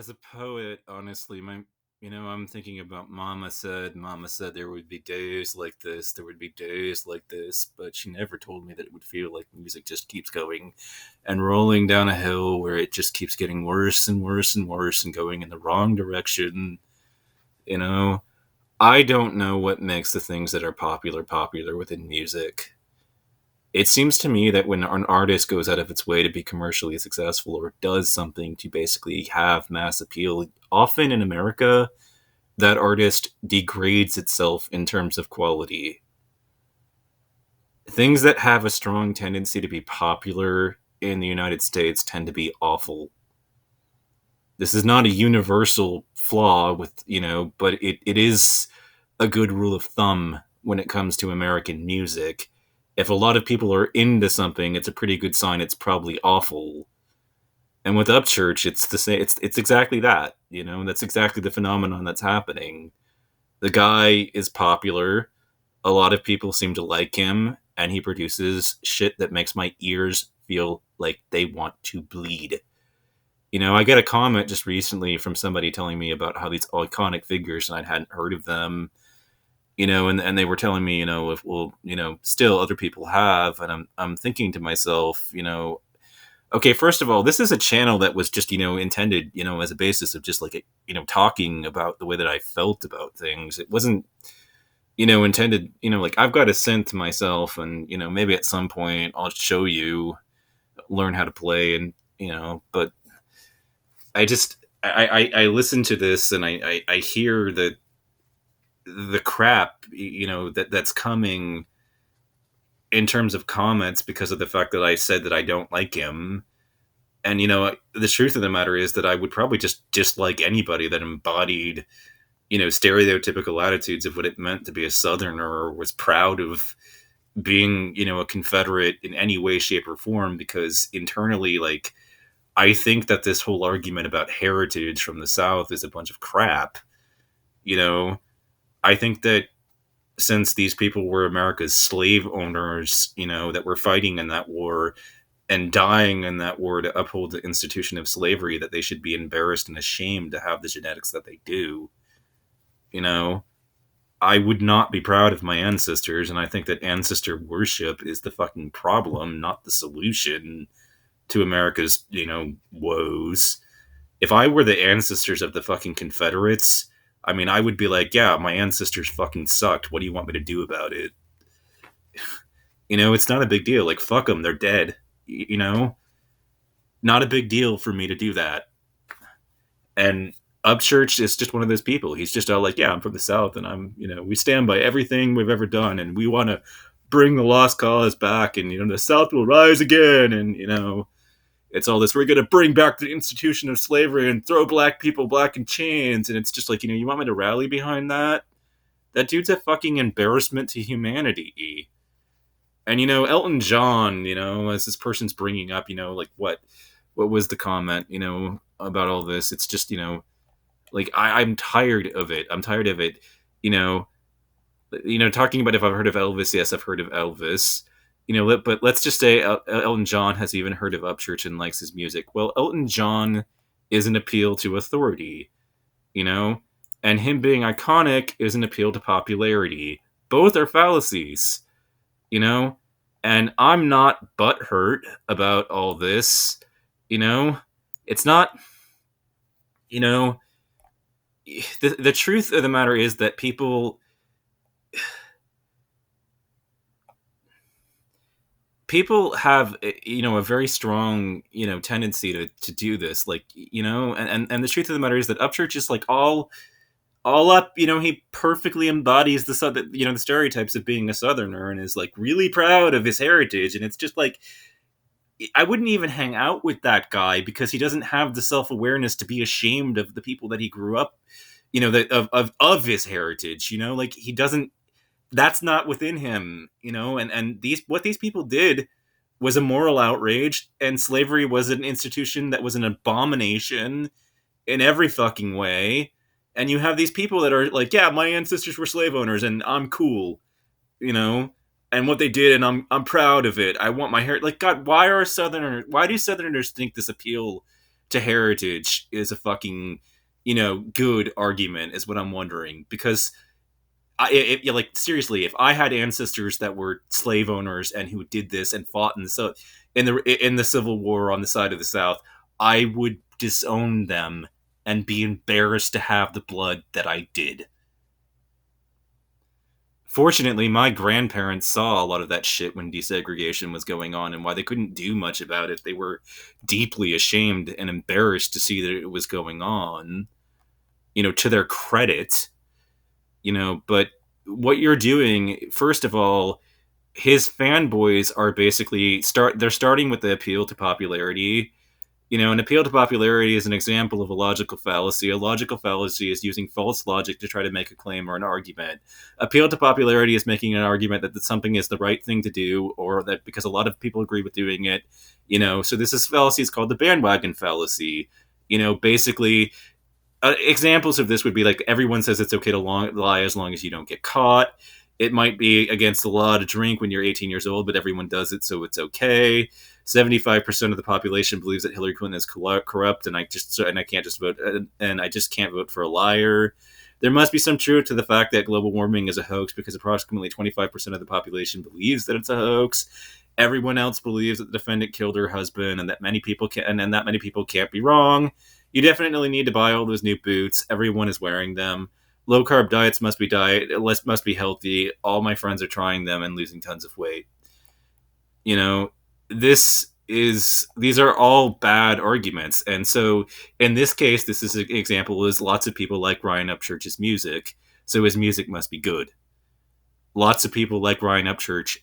As a poet, honestly, I'm thinking about Mama said there would be days like this, there would be days like this, but she never told me that it would feel like music just keeps going and rolling down a hill where it just keeps getting worse and worse and worse and going in the wrong direction. You know, I don't know what makes the things that are popular within music. It seems to me that when an artist goes out of its way to be commercially successful or does something to basically have mass appeal, often in America, that artist degrades itself in terms of quality. Things that have a strong tendency to be popular in the United States tend to be awful. This is not a universal flaw but it is a good rule of thumb when it comes to American music. If a lot of people are into something, it's a pretty good sign it's probably awful. And with Upchurch, it's the same. It's exactly that. That's exactly the phenomenon that's happening. The guy is popular. A lot of people seem to like him, and he produces shit that makes my ears feel like they want to bleed. I get a comment just recently from somebody telling me about how these iconic figures, and I hadn't heard of them. And they were telling me, if still other people have, and I'm thinking to myself, okay, first of all, this is a channel that was just, intended, as a basis of just like, talking about the way that I felt about things. It wasn't, intended, like I've got a synth myself and, maybe at some point I'll show you, learn how to play and, but I listen to this and I hear the crap, that's coming in terms of comments because of the fact that I said that I don't like him. And the truth of the matter is that I would probably just dislike anybody that embodied, stereotypical attitudes of what it meant to be a Southerner or was proud of being, a Confederate in any way, shape, or form. Because internally, like, I think that this whole argument about heritage from the South is a bunch of crap. You know, I think that since these people were America's slave owners, that were fighting in that war and dying in that war to uphold the institution of slavery, that they should be embarrassed and ashamed to have the genetics that they do. You know, I would not be proud of my ancestors, and I think that ancestor worship is the fucking problem, not the solution to America's, woes. If I were the ancestors of the fucking Confederates, I mean, I would be like, yeah, my ancestors fucking sucked. What do you want me to do about it? It's not a big deal. Like, fuck them. They're dead. Not a big deal for me to do that. And Upchurch is just one of those people. He's just all like, yeah, I'm from the South and we stand by everything we've ever done and we want to bring the lost cause back and, the South will rise again. And, it's all this, we're going to bring back the institution of slavery and throw black people back in chains. And it's just like, you want me to rally behind that? That dude's a fucking embarrassment to humanity. And, Elton John, as this person's bringing up, like what was the comment, about all this? It's just, like I'm tired of it. I'm tired of it. You know, talking about if I've heard of Elvis, yes, I've heard of Elvis. But let's just say Elton John has even heard of Upchurch and likes his music. Well, Elton John is an appeal to authority, and him being iconic is an appeal to popularity. Both are fallacies, and I'm not butthurt about all this. It's not, you know, the truth of the matter is that people have a very strong tendency to do this, like, and the truth of the matter is that Upchurch is like all up, he perfectly embodies the stereotypes of being a Southerner and is like really proud of his heritage. And it's just like, I wouldn't even hang out with that guy because he doesn't have the self-awareness to be ashamed of the people that he grew up, that of his heritage, like he doesn't, that's not within him, and these people did was a moral outrage, and slavery was an institution that was an abomination in every fucking way. And you have these people that are like, yeah, my ancestors were slave owners and I'm cool, and what they did, and I'm proud of it. I want my hair, like, God, why do Southerners think this appeal to heritage is a fucking, good argument, is what I'm wondering. Because like, seriously, if I had ancestors that were slave owners and who did this and fought in the Civil War on the side of the South, I would disown them and be embarrassed to have the blood that I did. Fortunately, my grandparents saw a lot of that shit when desegregation was going on, and why they couldn't do much about it. They were deeply ashamed and embarrassed to see that it was going on, to their credit, but what you're doing, first of all, his fanboys are basically they're starting with the appeal to popularity. An appeal to popularity is an example of a logical fallacy. A logical fallacy is using false logic to try to make a claim or an argument. Appeal to popularity is making an argument that something is the right thing to do, or that because a lot of people agree with doing it. So this fallacy is called the bandwagon fallacy. Basically, examples of this would be like, everyone says it's okay to lie as long as you don't get caught. It might be against the law to drink when you're 18 years old, but everyone does it, so it's okay. 75% of the population believes that Hillary Clinton is corrupt, and I can't just vote, and I just can't vote for a liar. There must be some truth to the fact that global warming is a hoax, because approximately 25% of the population believes that it's a hoax. Everyone else believes that the defendant killed her husband, and that many people can't be wrong. You definitely need to buy all those new boots. Everyone is wearing them. Low carb diets must be healthy. All my friends are trying them and losing tons of weight. You know, these are all bad arguments. And so in this case, this is an example, is lots of people like Ryan Upchurch's music, so his music must be good. Lots of people like Ryan Upchurch,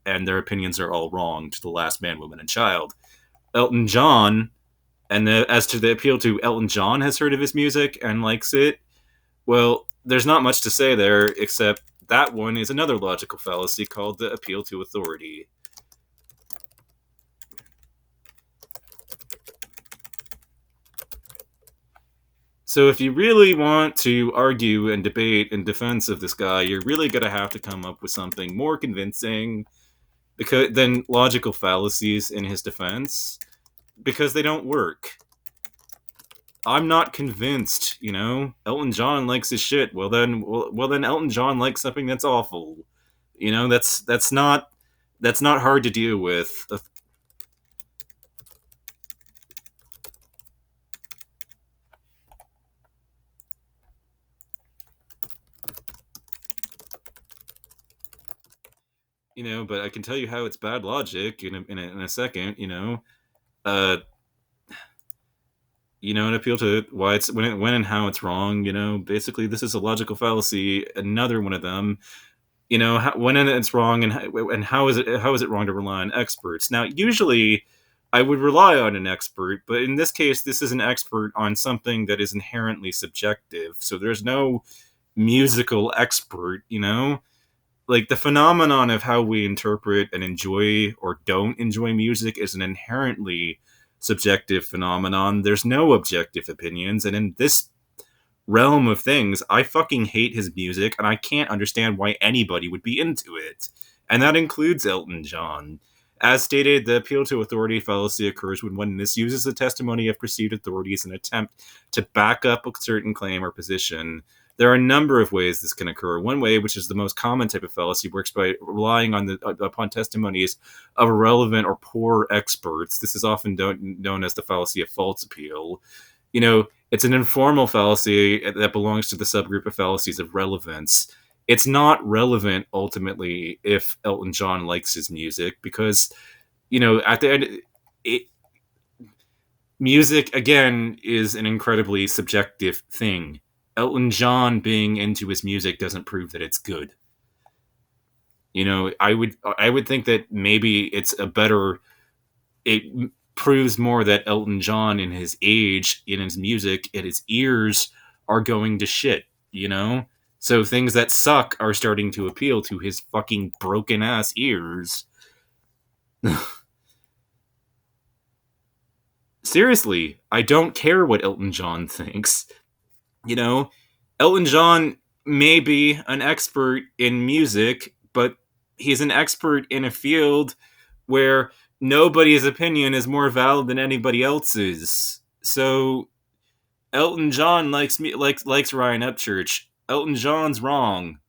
and their opinions are all wrong to the last man, woman, and child. Elton John, as to the appeal to Elton John has heard of his music and likes it, well, there's not much to say there, except that one is another logical fallacy called the appeal to authority. So if you really want to argue and debate in defense of this guy, you're really going to have to come up with something more convincing than logical fallacies in his defense, because they don't work. I'm not convinced, Elton John likes his shit. Well then Elton John likes something that's awful. That's not hard to deal with. But I can tell you how it's bad logic in a second. Uh, an appeal to why it's when and how it's wrong. Basically, this is a logical fallacy. Another one of them. When it's wrong, and how is it wrong to rely on experts? Now, usually, I would rely on an expert, but in this case, this is an expert on something that is inherently subjective. So there's no musical expert. Like, the phenomenon of how we interpret and enjoy or don't enjoy music is an inherently subjective phenomenon. There's no objective opinions, and in this realm of things, I fucking hate his music, and I can't understand why anybody would be into it. And that includes Elton John. As stated, the appeal to authority fallacy occurs when one misuses the testimony of perceived authorities in an attempt to back up a certain claim or position. There are a number of ways this can occur. One way, which is the most common type of fallacy, works by relying upon testimonies of irrelevant or poor experts. This is often known as the fallacy of false appeal. It's an informal fallacy that belongs to the subgroup of fallacies of relevance. It's not relevant ultimately if Elton John likes his music, because at the end, music again is an incredibly subjective thing. Elton John being into his music doesn't prove that it's good. I would think that maybe it proves more that Elton John, in his age, in his music, and his ears are going to shit, So things that suck are starting to appeal to his fucking broken ass ears. Seriously, I don't care what Elton John thinks. Elton John may be an expert in music, but he's an expert in a field where nobody's opinion is more valid than anybody else's. So Elton John likes Ryan Upchurch. Elton John's wrong.